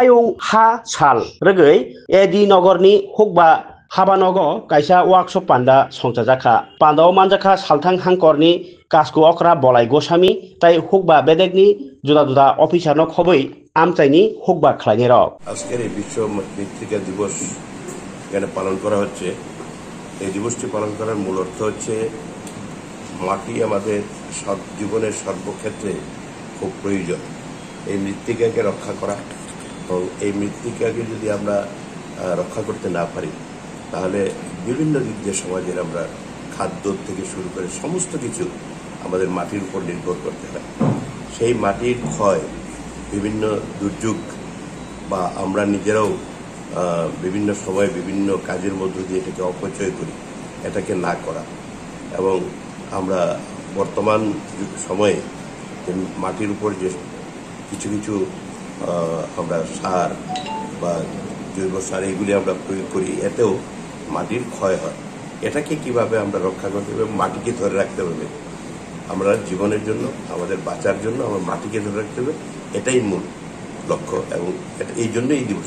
ha sal rogoi edi nogorni hukba habanogo kaisa workshop panda songchajaka pandao manjaka salthang hangkorni kasko okra bolai gosami tai hukba bedegni juda juda officer no khoboi আমচাইনি হুকবা খাইনি rock আজকের এই বিশ্ব মৃত্তিকা দিবস এখানে পালন করা হচ্ছে। এই দিবসটি পালন করার মূল অর্থ হচ্ছে মাটি আমাদের জীবনের সর্বক্ষেত্রে খুব প্রয়োজন। এই মৃত্তিকাকে রক্ষা করা এবং এই মৃত্তিকাকে যদি আমরা রক্ষা করতে না পারি তাহলে বিভিন্ন দিক দিয়ে সমাজের আমরা খাদ্য থেকে শুরু করে সমস্ত কিছু আমাদের মাটির উপর নির্ভর করতে হয়। সেই মাটির ক্ষয় বিভিন্ন দুর্যোগ বা আমরা নিজেরাও বিভিন্ন সময় বিভিন্ন কাজের মধ্য দিয়ে এটাকে অপচয় করি, এটাকে না করা এবং আমরা বর্তমান সময়ে মাটির উপর যে কিছু কিছু আমরা সার বা জৈব সার এগুলি আমরা প্রয়োগ করি, এতেও মাটির ক্ষয় হয়। এটাকে কিভাবে আমরা রক্ষা করতে হবে, মাটিকে ধরে রাখতে হবে। আমরা জীবনের জন্য, আমাদের বাঁচার জন্য আমরা মাটিকে ধরে রাখতে হবে, এটাই মূল লক্ষ্য এবং এই জন্যই এই দিবস।